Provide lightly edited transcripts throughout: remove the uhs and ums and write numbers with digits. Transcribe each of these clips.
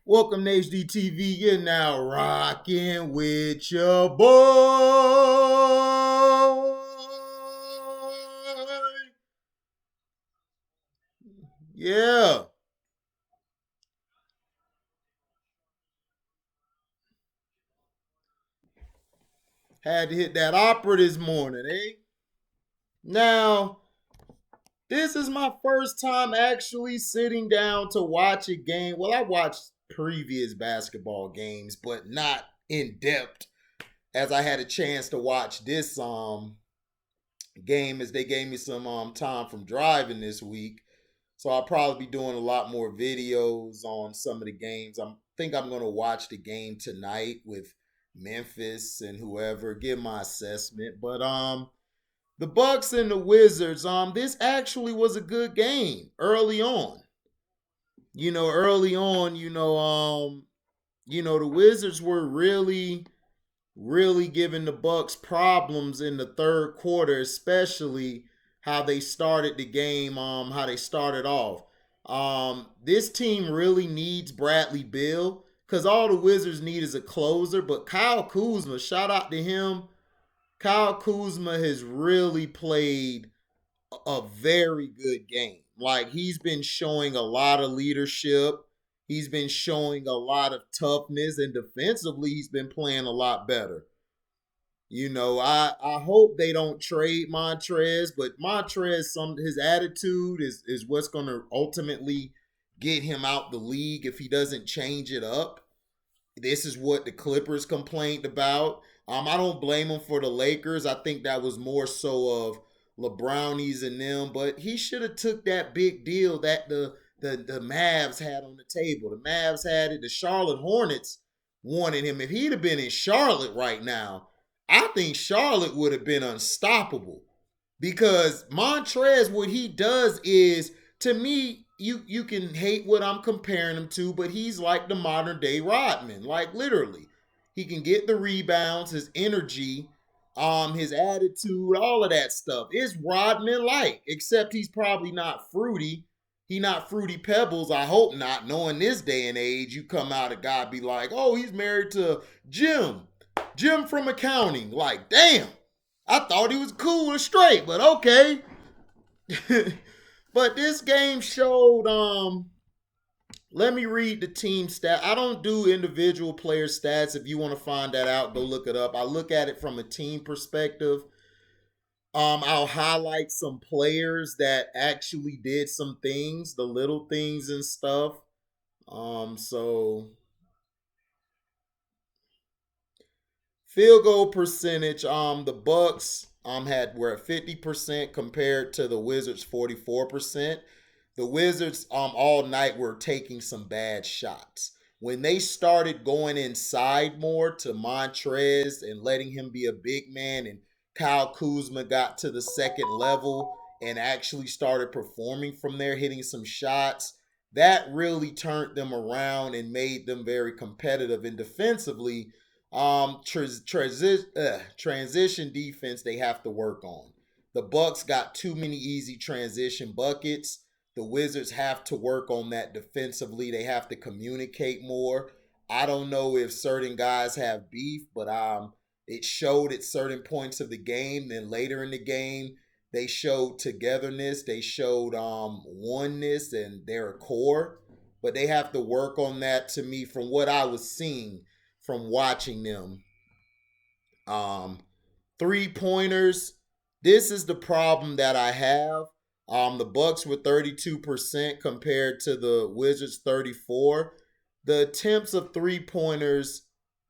Welcome to HDTV. You're now rocking with your boy. Yeah. Had to hit that opera this morning, eh? Now, this is my first time actually sitting down to watch a game. Well, I watched previous basketball games, but not in depth as I had a chance to watch this game as they gave me some time from driving this week. So I'll probably be doing a lot more videos on some of the games. I think I'm going to watch the game tonight with Memphis and whoever, give my assessment. But the Bucks and the Wizards, this actually was a good game early on. Early on, the Wizards were really giving the Bucks problems in the third quarter, especially how they started the game, how they started off. This team really needs Bradley Beal because all the Wizards need is a closer. But Kyle Kuzma, shout out to him. Kyle Kuzma has really played a very good game. Like he's been showing a lot of leadership. He's been showing a lot of toughness, and defensively, he's been playing a lot better. I hope they don't trade Montrez, but Montrez, his attitude is what's going to ultimately get him out the league if he doesn't change it up. This is what the Clippers complained about. I don't blame him for the Lakers. I think that was more so of LeBrownies and them, but he should have took that big deal that the Mavs had on the table. The Mavs had it. The Charlotte Hornets wanted him. If he'd have been in Charlotte right now, I think Charlotte would have been unstoppable because Montrez, what he does is, to me, you can hate what I'm comparing him to, but he's like the modern day Rodman, like literally. He can get the rebounds, his energy, his attitude, all of that stuff. It's Rodman like, except he's probably not fruity. He not fruity pebbles. I hope not. Knowing this day and age, you come out a guy be like, oh, he's married to Jim. Jim from accounting. Like, damn. I thought he was cool and straight, but okay. But this game showed let me read the team stat. I don't do individual player stats. If you want to find that out, go look it up. I look at it from a team perspective. I'll highlight some players that actually did some things, the little things and stuff. So field goal percentage, the Bucks were at 50% compared to the Wizards 44%. The Wizards all night were taking some bad shots. When they started going inside more to Montrez and letting him be a big man, and Kyle Kuzma got to the second level and actually started performing from there, hitting some shots, that really turned them around and made them very competitive. And defensively, transition defense they have to work on. The Bucks got too many easy transition buckets. The Wizards have to work on that defensively. They have to communicate more. I don't know if certain guys have beef, but it showed at certain points of the game. Then later in the game, they showed togetherness. They showed oneness and their core. But they have to work on that, to me, from what I was seeing from watching them. Um, 3-pointers. This is the problem that I have. The Bucks were 32% compared to the Wizards 34%. The attempts of 3-pointers,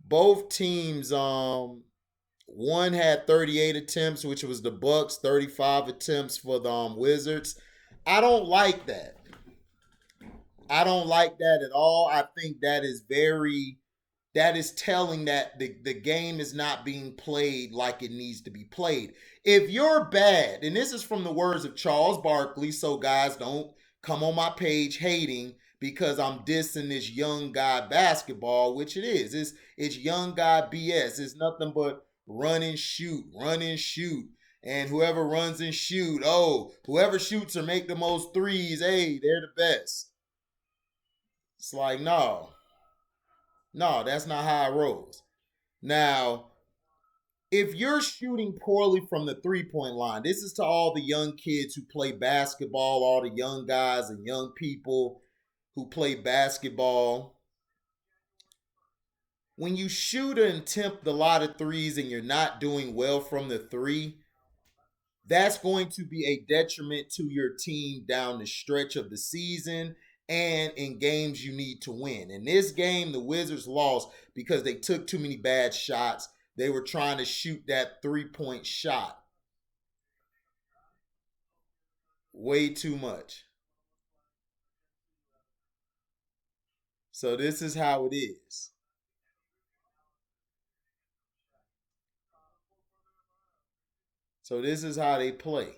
both teams, one had 38 attempts, which was the Bucks, 35 attempts for the Wizards. I don't like that. I don't like that at all. I think that is telling that the game is not being played like it needs to be played. If you're bad, and this is from the words of Charles Barkley, so guys don't come on my page hating because I'm dissing this young guy basketball, which it is. It's young guy BS. It's nothing but run and shoot, run and shoot. And whoever runs and shoot, whoever shoots or make the most threes, hey, they're the best. It's like, no. No, that's not how it rolls. Now, if you're shooting poorly from the 3 point line, this is to all the young kids who play basketball, all the young guys and young people who play basketball. When you shoot and attempt a lot of threes and you're not doing well from the three, that's going to be a detriment to your team down the stretch of the season and in games you need to win. In this game, the Wizards lost because they took too many bad shots. They were trying to shoot that 3 point shot way too much. So this is how it is. So this is how they play.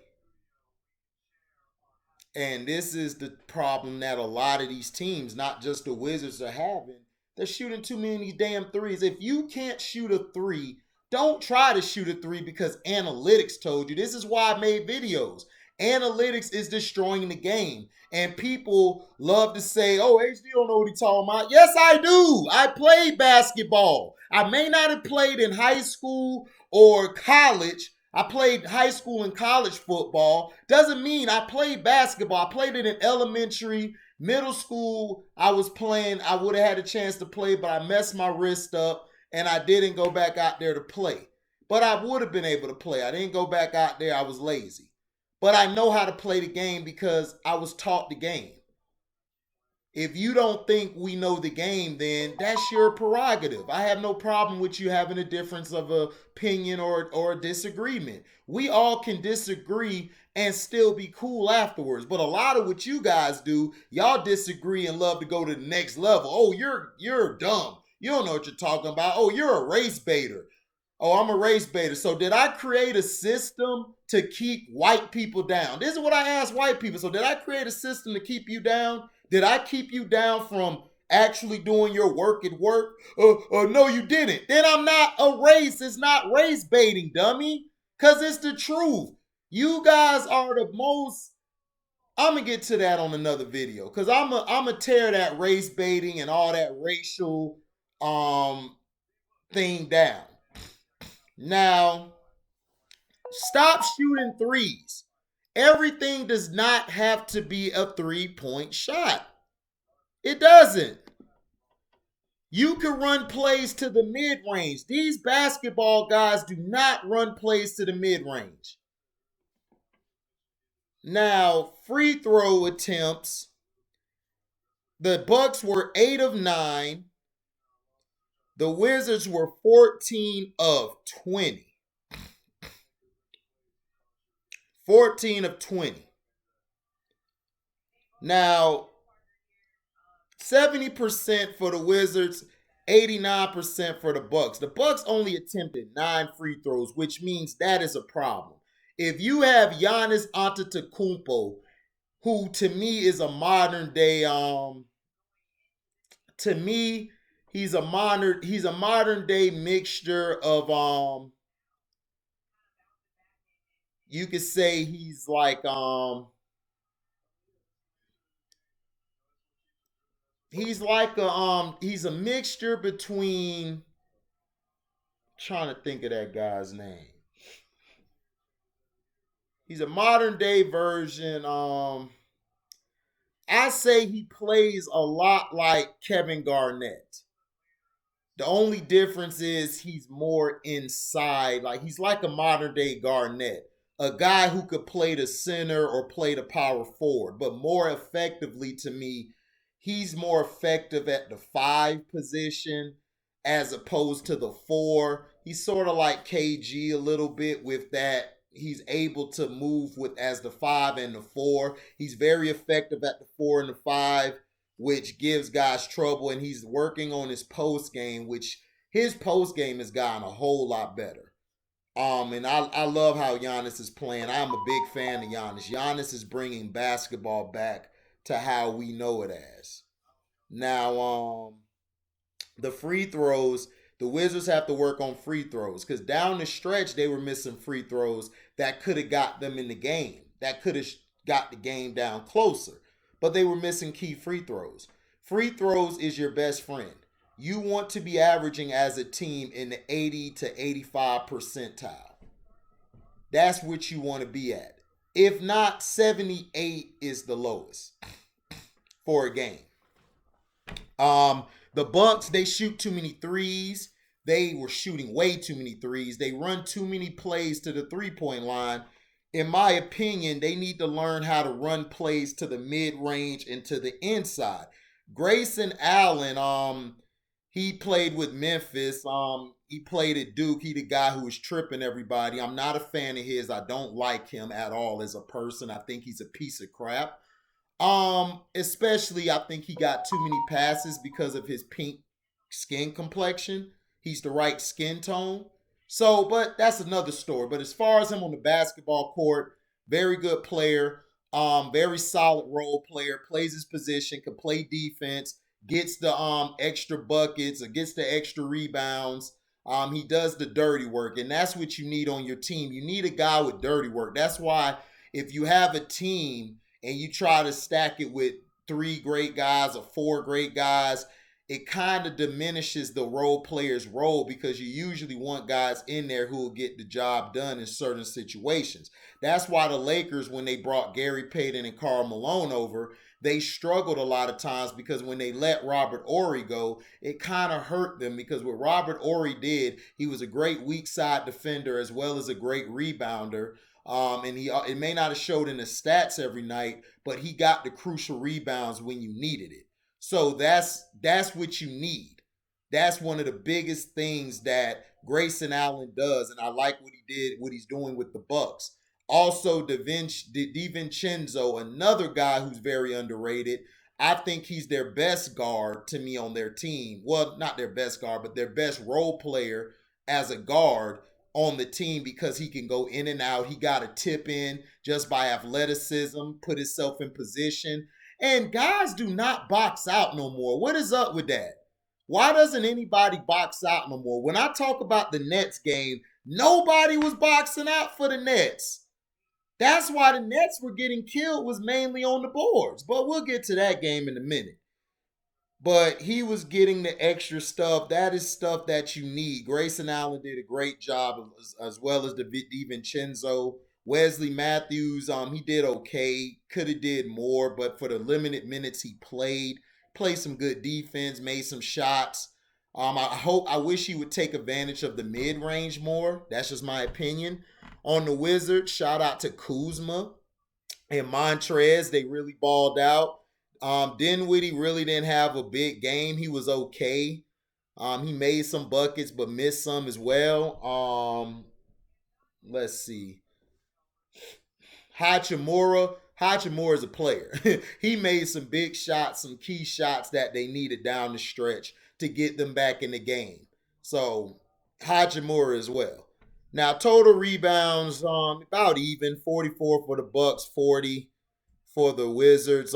And this is the problem that a lot of these teams, not just the Wizards, are having. They're shooting too many damn threes. If you can't shoot a three, don't try to shoot a three because analytics told you. This is why I made videos. Analytics is destroying the game. And people love to say, oh, HD don't know what he's talking about. Yes, I do. I played basketball. I may not have played in high school or college. I played high school and college football. Doesn't mean I played basketball. I played it in elementary, middle school. I was playing. I would have had a chance to play, but I messed my wrist up and I didn't go back out there to play. But I would have been able to play. I didn't go back out there. I was lazy. But I know how to play the game because I was taught the game. If you don't think we know the game, then that's your prerogative. I have no problem with you having a difference of opinion or a disagreement. We all can disagree and still be cool afterwards. But a lot of what you guys do, y'all disagree and love to go to the next level. Oh, you're dumb. You don't know what you're talking about. Oh, you're a race baiter. Oh, I'm a race baiter. So did I create a system to keep white people down? This is what I ask white people. So did I create a system to keep you down? Did I keep you down from actually doing your work at work? No, you didn't. Then I'm not a race. It's not race baiting, dummy. Because it's the truth. You guys are the most. I'm going to get to that on another video. Because I'm going to tear that race baiting and all that racial thing down. Now, stop shooting threes. Everything does not have to be a 3 point shot. It doesn't. You can run plays to the mid range. These basketball guys do not run plays to the mid range. Now, free throw attempts. The Bucks were 8 of 9. The Wizards were 14 of 20. 14 of 20. Now, 70% for the Wizards, 89% for the Bucks. The Bucks only attempted 9 free throws, which means that is a problem. If you have Giannis Antetokounmpo, who to me is a modern day to me he's a modern day mixture of you could say he's like he's a mixture between trying to think of that guy's name. He's a modern day version. I say he plays a lot like Kevin Garnett. The only difference is he's more inside. Like he's like a modern day Garnett, a guy who could play the center or play the power forward, but more effectively to me, he's more effective at the 5 position as opposed to the 4. He's sort of like KG a little bit with that. He's able to move with as the 5 and the 4. He's very effective at the 4 and the 5, which gives guys trouble. And he's working on his post game, which his post game has gotten a whole lot better. And I love how Giannis is playing. I'm a big fan of Giannis. Giannis is bringing basketball back to how we know it as. Now, the free throws, the Wizards have to work on free throws because down the stretch they were missing free throws that could have got them in the game. That could have got the game down closer. But they were missing key free throws. Free throws is your best friend. You want to be averaging as a team in the 80 to 85 percentile. That's what you want to be at. If not, 78 is the lowest for a game. The Bucks, they shoot too many threes. They were shooting way too many threes. They run too many plays to the three-point line. In my opinion, they need to learn how to run plays to the mid-range and to the inside. Grayson Allen, he played with Memphis. He played at Duke. He the guy who was tripping everybody. I'm not a fan of his. I don't like him at all as a person. I think he's a piece of crap. Especially I think he got too many passes because of his pink skin complexion. He's the right skin tone. So, but that's another story. But as far as him on the basketball court, very good player. Very solid role player, plays his position, can play defense, gets the extra buckets or gets the extra rebounds. He does the dirty work, and that's what you need on your team. You need a guy with dirty work. That's why if you have a team and you try to stack it with 3 great guys or 4 great guys, it kind of diminishes the role player's role because you usually want guys in there who will get the job done in certain situations. That's why the Lakers, when they brought Gary Payton and Karl Malone over, they struggled a lot of times because when they let Robert Horry go, it kind of hurt them because what Robert Horry did, he was a great weak side defender as well as a great rebounder. And it may not have showed in the stats every night, but he got the crucial rebounds when you needed it. So that's what you need. That's one of the biggest things that Grayson Allen does, and I like what he did, what he's doing with the Bucks. Also, DiVincenzo, another guy who's very underrated. I think he's their best guard to me on their team. Well, not their best guard, but their best role player as a guard on the team because he can go in and out. He got a tip in just by athleticism, put himself in position. And guys do not box out no more. What is up with that? Why doesn't anybody box out no more? When I talk about the Nets game, nobody was boxing out for the Nets. That's why the Nets were getting killed was mainly on the boards. But we'll get to that game in a minute. But he was getting the extra stuff. That is stuff that you need. Grayson Allen did a great job as well as DiVincenzo. Wesley Matthews, he did okay. Could have did more, but for the limited minutes he played some good defense, made some shots. I wish he would take advantage of the mid-range more. That's just my opinion. On the Wizards, shout out to Kuzma and Montrez. They really balled out. Dinwiddie really didn't have a big game. He was okay. He made some buckets, but missed some as well. Let's see. Hachimura is a player. He made some big shots, some key shots that they needed down the stretch to get them back in the game. So Hachimura as well. Now total rebounds, about even, 44 for the Bucks, 40 for the Wizards.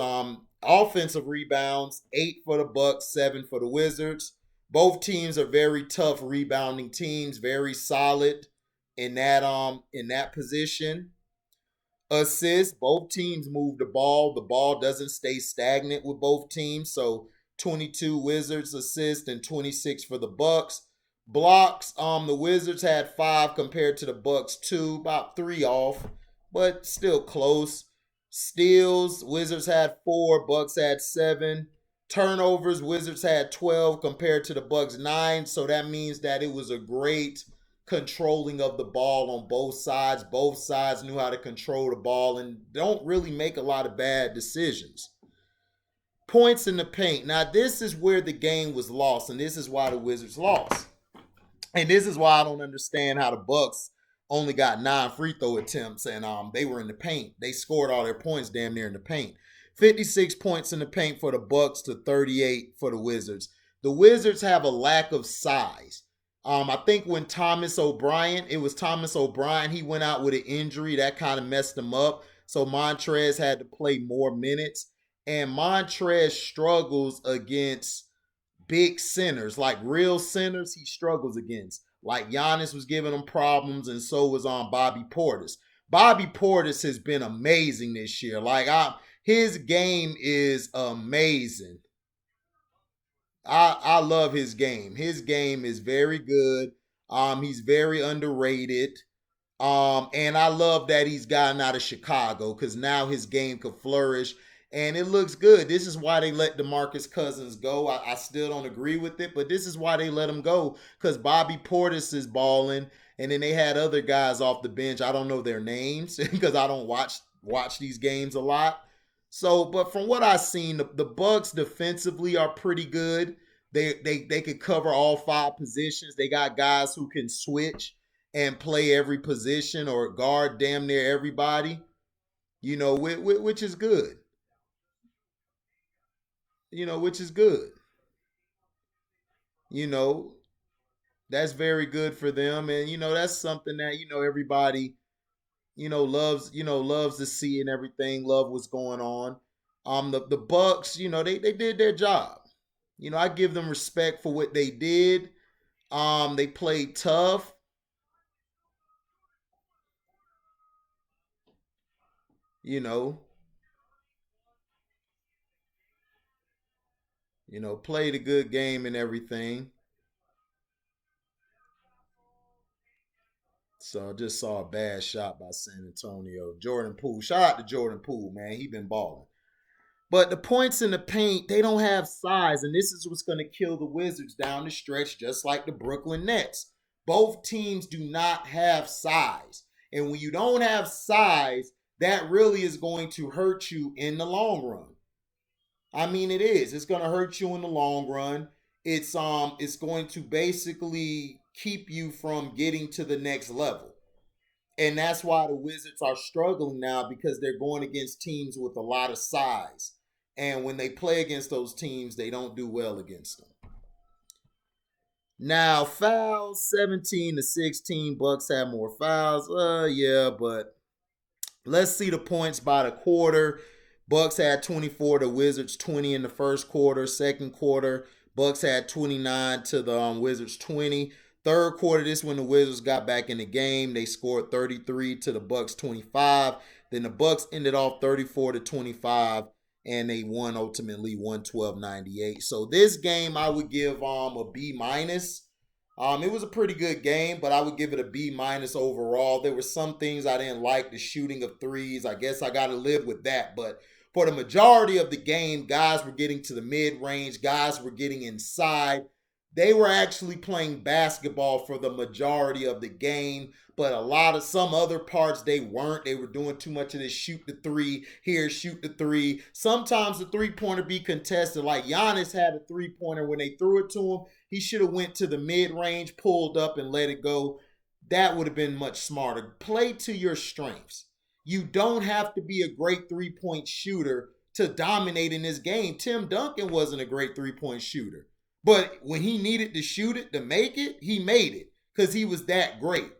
Offensive rebounds, 8 for the Bucks, 7 for the Wizards. Both teams are very tough rebounding teams, very solid in that position. Assists, both teams move the ball. The ball doesn't stay stagnant with both teams. So 22 Wizards assists and 26 for the Bucks. Blocks, the Wizards had 5 compared to the Bucks 2, about 3 off, but still close. Steals, Wizards had 4, Bucks had 7. Turnovers, Wizards had 12 compared to the Bucks 9. So that means that it was a great controlling of the ball on both sides. Both sides knew how to control the ball and don't really make a lot of bad decisions. Points in the paint. Now, this is where the game was lost, and this is why the Wizards lost. And this is why I don't understand how the Bucks only got 9 free throw attempts, and they were in the paint. They scored all their points damn near in the paint. 56 points in the paint for the Bucks to 38 for the Wizards. The Wizards have a lack of size. I think when it was Thomas O'Brien, he went out with an injury. That kind of messed him up. So Montrez had to play more minutes. And Montrez struggles against big centers, like real centers he struggles against. Like Giannis was giving him problems, and so was Bobby Portis. Bobby Portis has been amazing this year. His game is amazing. I love his game. His game is very good. He's very underrated. And I love that he's gotten out of Chicago because now his game could flourish and it looks good. This is why they let DeMarcus Cousins go. I still don't agree with it, but this is why they let him go because Bobby Portis is balling, and then they had other guys off the bench. I don't know their names because I don't watch these games a lot. So, but from what I've seen, the Bucks defensively are pretty good. They could cover all five positions. They got guys who can switch and play every position or guard damn near everybody, which is good. Which is good. You know, that's very good for them, and that's something that everybody loves to see and everything. Love what's going on. The Bucks, they did their job. I give them respect for what they did. They played tough. You know, played a good game and everything. So I just saw a bad shot by San Antonio. Jordan Poole. Shout out to Jordan Poole, man. He been balling. But the points in the paint, they don't have size. And this is what's going to kill the Wizards down the stretch, just like the Brooklyn Nets. Both teams do not have size. And when you don't have size, that really is going to hurt you in the long run. I mean, it is. It's going to hurt you in the long run. It's going to basically keep you from getting to the next level. And that's why the Wizards are struggling now because they're going against teams with a lot of size. And when they play against those teams, they don't do well against them. Now, fouls 17 to 16. Bucks have more fouls. Yeah, but let's see the points by the quarter. Bucks had 24, the Wizards 20 in the first quarter. Second quarter, Bucks had 29 to the Wizards 20. Third quarter, this when the Wizards got back in the game. They scored 33 to the Bucks 25. Then the Bucks ended off 34 to 25, and they won ultimately 112-98. So this game I would give a B minus. It was a pretty good game, but I would give it a B minus overall. There were some things I didn't like, the shooting of threes. I guess I got to live with that. But for the majority of the game, guys were getting to the mid range, guys were getting inside. They were actually playing basketball for the majority of the game, but some other parts they weren't. They were doing too much of this shoot the three, here shoot the three. Sometimes the three-pointer be contested. Like Giannis had a three-pointer when they threw it to him. He should have went to the mid-range, pulled up, and let it go. That would have been much smarter. Play to your strengths. You don't have to be a great three-point shooter to dominate in this game. Tim Duncan wasn't a great three-point shooter. But when he needed to shoot it to make it, he made it because he was that great.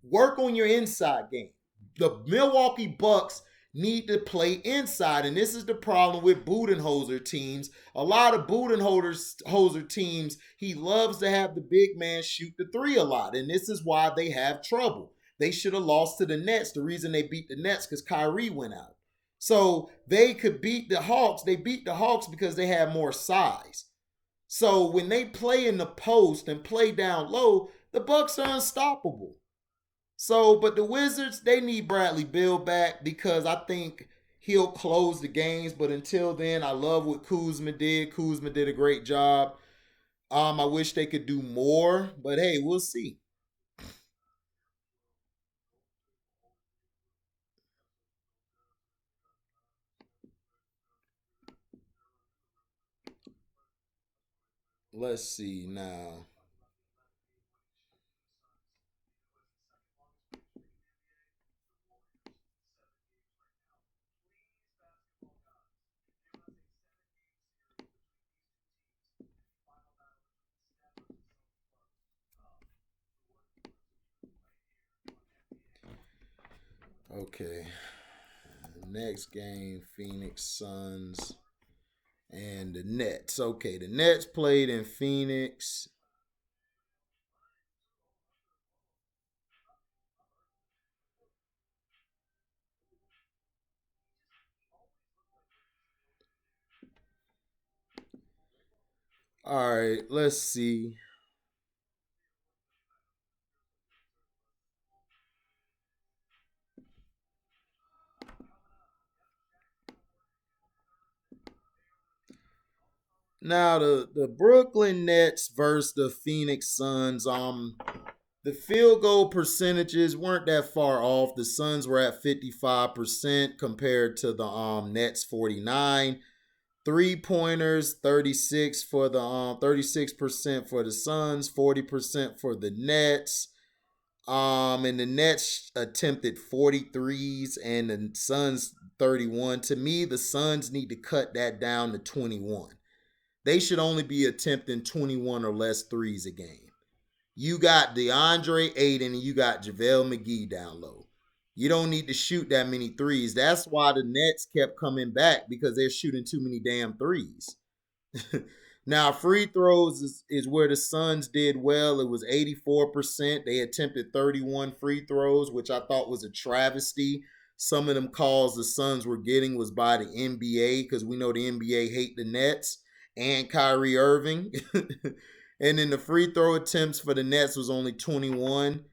Work on your inside game. The Milwaukee Bucks need to play inside, and this is the problem with Budenholzer teams. A lot of Budenholzer teams, he loves to have the big man shoot the three a lot, and this is why they have trouble. They should have lost to the Nets. The reason they beat the Nets because Kyrie went out. So they could beat the Hawks. They beat the Hawks because they had more size. So when they play in the post and play down low, the Bucks are unstoppable. So, but the Wizards, they need Bradley Beal back because I think he'll close the games. But until then, I love what Kuzma did. Kuzma did a great job. I wish they could do more, but hey, we'll see. Let's see now. Okay. Next game, Phoenix Suns and the Nets. Okay, the Nets played in Phoenix. All right, let's see. Now the Brooklyn Nets versus the Phoenix Suns. The field goal percentages weren't that far off. The Suns were at 55% compared to the Nets 49. Three pointers, 36 for the 36% for the Suns, 40% for the Nets. And the Nets attempted 43s and the Suns 31. To me, the Suns need to cut that down to 21. They should only be attempting 21 or less threes a game. You got DeAndre Ayton and you got JaVale McGee down low. You don't need to shoot that many threes. That's why the Nets kept coming back because they're shooting too many damn threes. Now, free throws is where the Suns did well. It was 84%. They attempted 31 free throws, which I thought was a travesty. Some of them calls the Suns were getting was by the NBA because we know the NBA hate the Nets and Kyrie Irving. And then the free throw attempts for the Nets was only 21,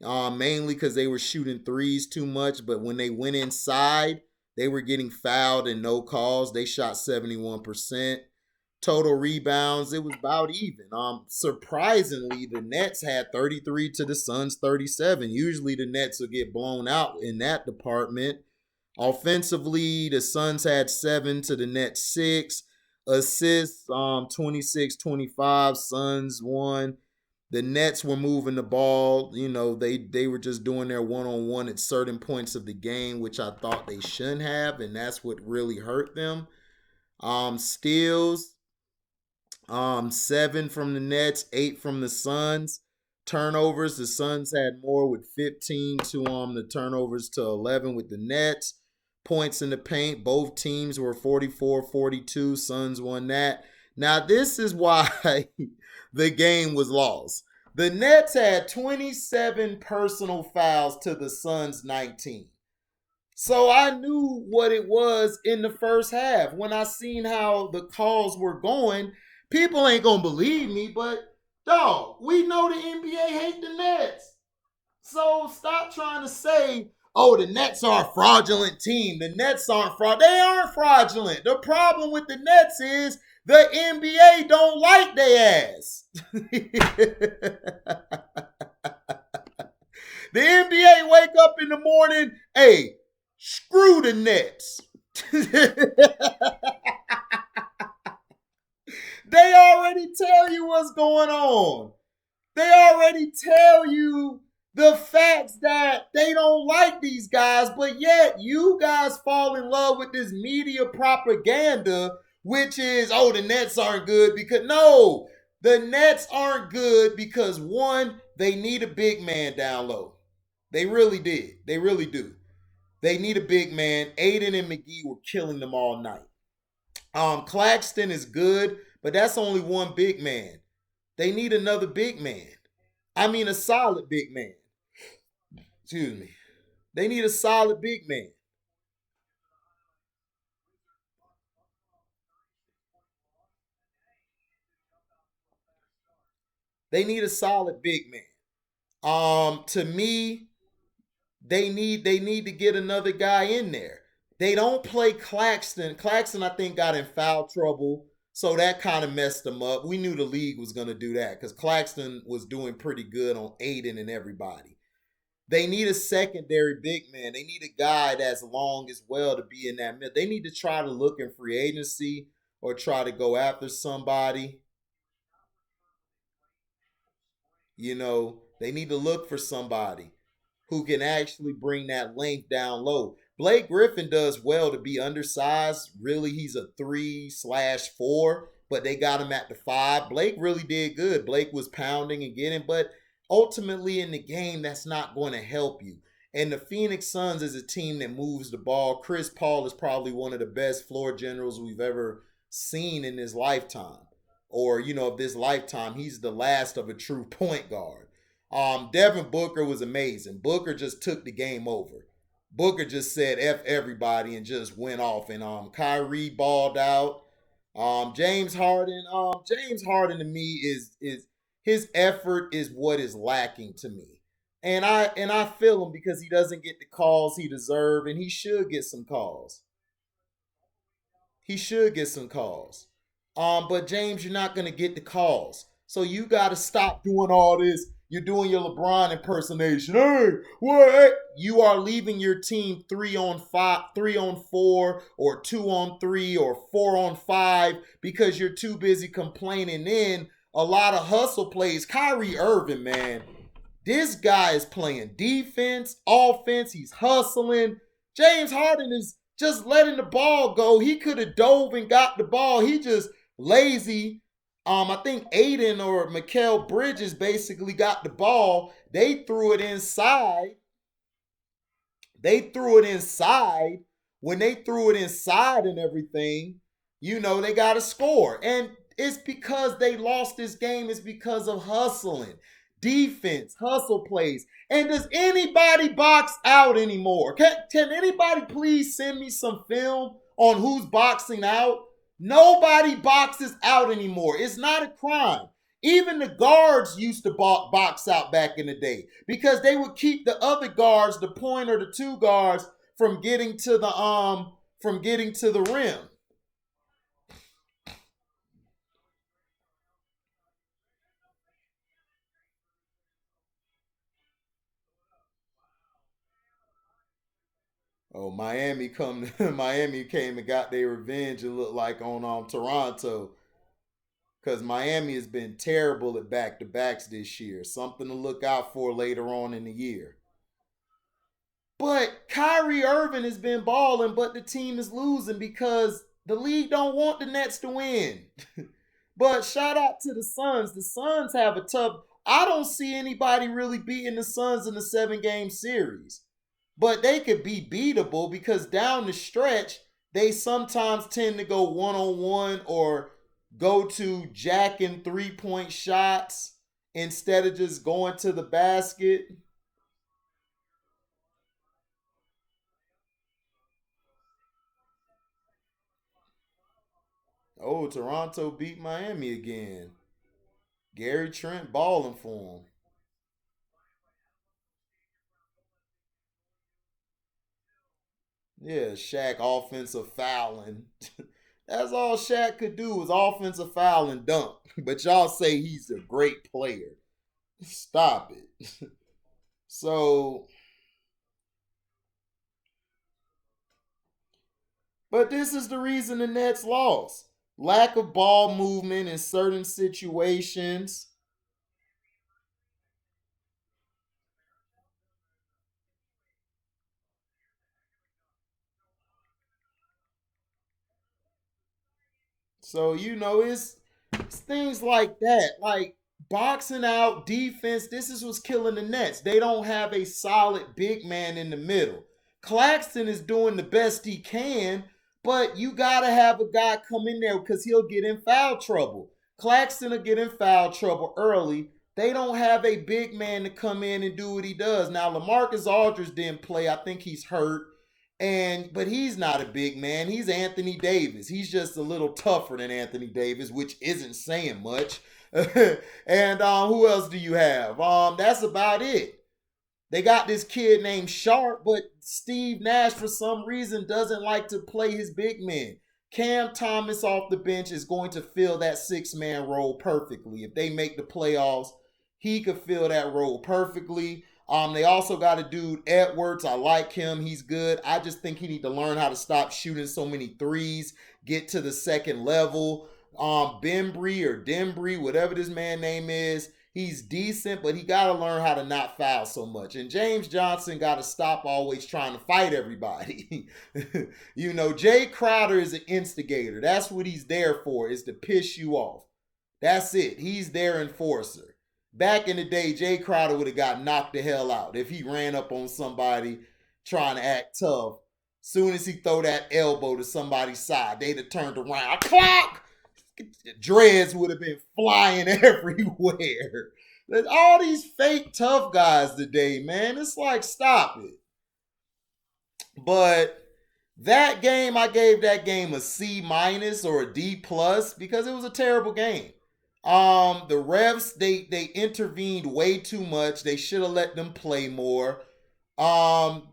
mainly because they were shooting threes too much. But when they went inside, they were getting fouled and no calls. They shot 71%. Total rebounds, it was about even. Surprisingly, the Nets had 33 to the Suns 37. Usually the Nets will get blown out in that department. Offensively, the Suns had 7 to the Nets 6. Assists, 26-25. Suns won. The Nets were moving the ball. You know, they were just doing their one-on-one at certain points of the game, which I thought they shouldn't have, and that's what really hurt them. Steals, 7 from the Nets, 8 from the Suns. Turnovers, the Suns had more with 15 to the turnovers to 11 with the Nets. Points in the paint, both teams were 44-42. Suns won that. Now, this is why the game was lost. The Nets had 27 personal fouls to the Suns 19. So I knew what it was in the first half. When I seen how the calls were going, people ain't gonna believe me, but dog, we know the NBA hate the Nets. So stop trying to say, oh, the Nets are a fraudulent team. The Nets aren't fraud. They aren't fraudulent. The problem with the Nets is the NBA don't like their ass. The NBA wake up in the morning, hey, screw the Nets. They already tell you what's going on. They already tell you the facts that they don't like these guys, but yet you guys fall in love with this media propaganda, which is, oh, the Nets aren't good because, no, the Nets aren't good because, one, they need a big man down low. They really did. They really do. They need a big man. Aiden and McGee were killing them all night. Claxton is good, but that's only one big man. They need another big man. I mean, a solid big man. Excuse me. They need a solid big man. They need a solid big man. To me, they need to get another guy in there. They don't play Claxton. Claxton, I think, got in foul trouble, so that kind of messed them up. We knew the league was going to do that because Claxton was doing pretty good on Aiden and everybody. They need a secondary big man. They need a guy that's long as well to be in that mid. They need to try to look in free agency or try to go after somebody. You know, they need to look for somebody who can actually bring that length down low. Blake Griffin does well to be undersized. Really, he's a 3/4, but they got him at the 5. Blake really did good. Blake was pounding and getting, but ultimately in the game, that's not going to help you. And the Phoenix Suns is a team that moves the ball. Chris Paul is probably one of the best floor generals we've ever seen in his lifetime. Or, of this lifetime, he's the last of a true point guard. Devin Booker was amazing. Booker just took the game over. Booker just said F everybody and just went off. And Kyrie balled out. James Harden to me is his effort is what is lacking to me. And I feel him because he doesn't get the calls he deserves, and he should get some calls. He should get some calls. But James, you're not gonna get the calls. So you gotta stop doing all this. You're doing your LeBron impersonation. Hey, what? You are leaving your team 3-on-5, 3-on-4, or 2-on-3, or 4-on-5 because you're too busy complaining. In a lot of hustle plays. Kyrie Irving, man, this guy is playing defense, offense. He's hustling. James Harden is just letting the ball go. He could have dove and got the ball. He just lazy. I think Aiden or Mikal Bridges basically got the ball. They threw it inside. They threw it inside. When they threw it inside and everything, they got to score. And it's because they lost this game. It's because of hustling. Defense, hustle plays. And does anybody box out anymore? Can anybody please send me some film on who's boxing out? Nobody boxes out anymore. It's not a crime. Even the guards used to box out back in the day because they would keep the other guards, the point or the two guards, from getting to the rim. Oh, Miami came and got their revenge. It looked like on Toronto, because Miami has been terrible at back to backs this year. Something to look out for later on in the year. But Kyrie Irving has been balling, but the team is losing because the league don't want the Nets to win. But shout out to the Suns. The Suns have a tough. I don't see anybody really beating the Suns in the 7-game series. But they could be beatable because down the stretch, they sometimes tend to go 1-on-1 or go to jacking 3-point shots instead of just going to the basket. Oh, Toronto beat Miami again. Gary Trent balling for him. Yeah, Shaq offensive fouling. That's all Shaq could do was offensive foul and dunk. But y'all say he's a great player. Stop it. So, but this is the reason the Nets lost. Lack of ball movement in certain situations. So, it's things like that. Like boxing out defense. This is what's killing the Nets. They don't have a solid big man in the middle. Claxton is doing the best he can, but you gotta have a guy come in there because he'll get in foul trouble. Claxton will get in foul trouble early. They don't have a big man to come in and do what he does. Now, LaMarcus Aldridge didn't play. I think he's hurt. But he's not a big man. He's Anthony Davis. He's just a little tougher than Anthony Davis, which isn't saying much. And who else do you have? That's about it. They got this kid named Sharp, but Steve Nash for some reason doesn't like to play his big men. Cam Thomas off the bench is going to fill that 6-man role perfectly. If they make the playoffs, he could fill that role perfectly. They also got a dude, Edwards. I like him. He's good. I just think he need to learn how to stop shooting so many threes, get to the second level. Bembry or Dembry, whatever this man name is, he's decent, but he got to learn how to not foul so much. And James Johnson got to stop always trying to fight everybody. Jay Crowder is an instigator. That's what he's there for, is to piss you off. That's it. He's their enforcer. Back in the day, Jay Crowder would have got knocked the hell out if he ran up on somebody trying to act tough. Soon as he throw that elbow to somebody's side, they'd have turned around. Clock! Dreads would have been flying everywhere. There's all these fake tough guys today, man. It's like, stop it. But That game, I gave that game a C minus or a D plus because it was a terrible game. The refs they intervened way too much. They should have let them play more. Um,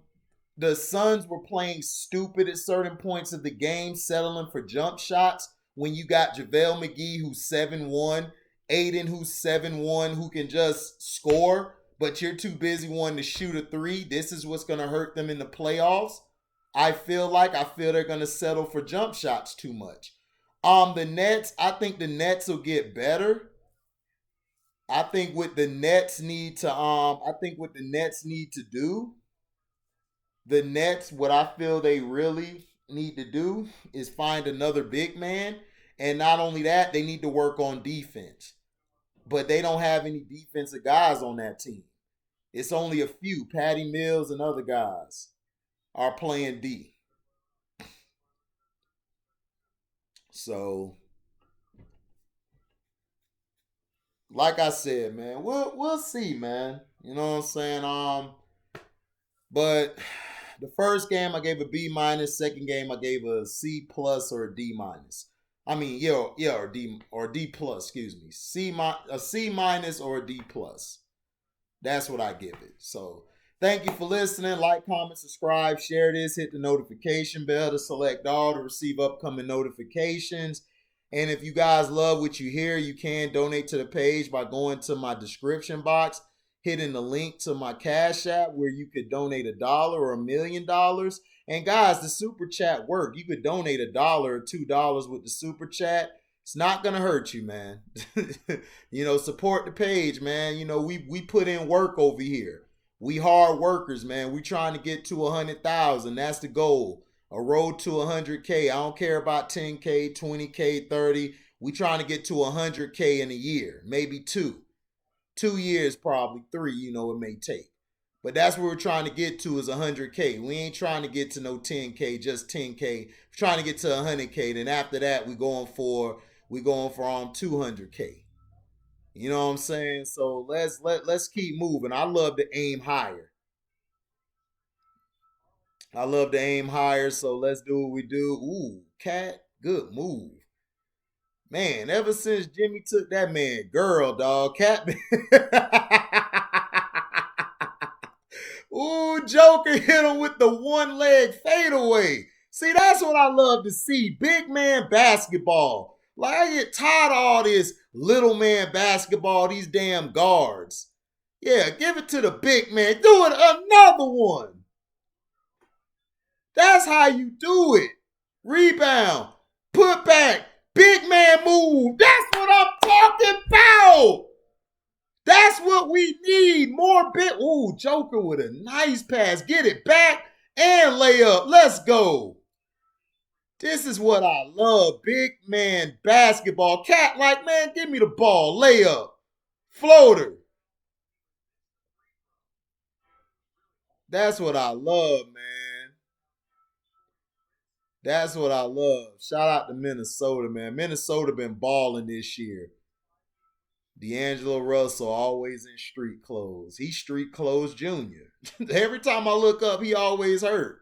the Suns were playing stupid at certain points of the game, settling for jump shots. When you got JaVale McGee, who's 7-1, Aiden, who's 7-1, who can just score, but you're too busy wanting to shoot a three. This is what's going to hurt them in the playoffs. I feel they're going to settle for jump shots too much. The Nets, I think the Nets will get better. I think what the Nets need to do, the Nets, what I feel they really need to do is find another big man. And not only that, they need to work on defense. But they don't have any defensive guys on that team. It's only a few. Patty Mills and other guys are playing D. So, like I said, man, we'll see, man. You know what I'm saying? But the first game I gave a B minus. Second game I gave a C plus or a D minus. I mean, or D plus. Excuse me. A C minus or a D plus. That's what I give it. So thank you for listening. Like, comment, subscribe, share this. Hit the notification bell to select all to receive upcoming notifications. And if you guys love what you hear, you can donate to the page by going to my description box, hitting the link to my Cash App where you could donate $1 or $1 million. And guys, the super chat work. You could donate $1 or $2 with the super chat. It's not gonna hurt you, man. Support the page, man. We put in work over here. We hard workers, man. We trying to get to 100,000. That's the goal. A road to 100K. I don't care about 10K, 20K, 30. We trying to get to 100K in a year, maybe 2. 2 years, probably 3. It may take. But that's what we're trying to get to is 100K. We ain't trying to get to no 10K, just 10K. We're trying to get to 100K. Then after that, we going for 200K. You know what I'm saying? So let's keep moving. I love to aim higher. So let's do what we do. Ooh, cat, good move. Man, ever since Jimmy took that man, girl, dog, cat. Ooh, Joker hit him with the one leg fadeaway. See, that's what I love to see. Big man basketball. Like, I get tired of all this little man basketball, these damn guards. Yeah, give it to the big man. Do it another one. That's how you do it. Rebound. Put back. Big man move. That's what I'm talking about. That's what we need. More big. Ooh, Joker with a nice pass. Get it back and lay up. Let's go. This is what I love. Big man basketball. Cat like, man, give me the ball. Lay up. Floater. That's what I love, man. That's what I love. Shout out to Minnesota, man. Minnesota been balling this year. D'Angelo Russell always in street clothes. He's street clothes junior. Every time I look up, he always hurt.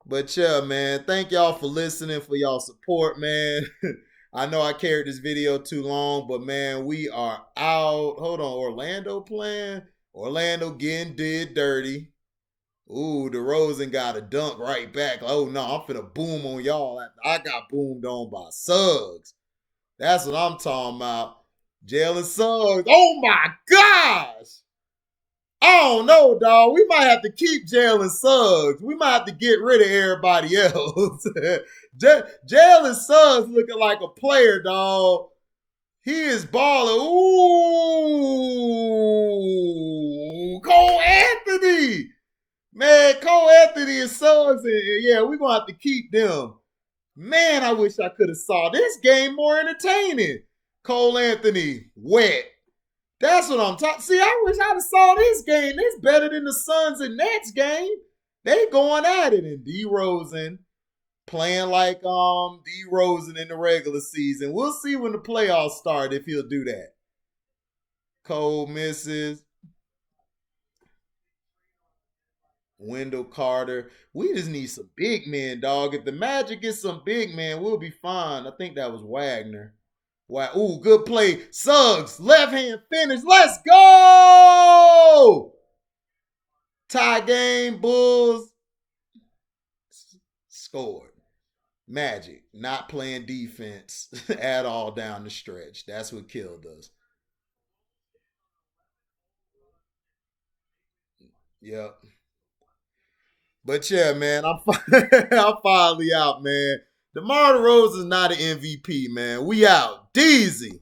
But yeah, man, thank y'all for listening, for y'all support, man. I know I carried this video too long, but man, we are out. Hold on, Orlando playing? Orlando getting did dirty. Ooh, DeRozan got a dunk right back. Oh no, I'm finna boom on y'all after I got boomed on by Suggs. That's what I'm talking about. Jalen Suggs. Oh my gosh. I don't know, dog. We might have to keep Jalen Suggs. We might have to get rid of everybody else. Jalen Suggs looking like a player, dog. He is balling. Ooh. Cole Anthony. Man, Cole Anthony and Suggs. Yeah, we're going to have to keep them. Man, I wish I could have saw this game more entertaining. Cole Anthony, wet. That's what I'm talking. See, I wish I'd have saw this game. This better than the Suns and Nets game. They going at it. And DeRozan playing like DeRozan in the regular season. We'll see when the playoffs start if he'll do that. Cole misses. Wendell Carter. We just need some big men, dog. If the Magic gets some big men, we'll be fine. I think that was Wagner. Wow. Ooh, good play. Suggs, left hand finish. Let's go! Tie game, Bulls scored. Magic not playing defense at all down the stretch. That's what killed us. Yep. But yeah, man, I'm finally out, man. DeMar DeRozan is not an MVP, man. We out. Deezy.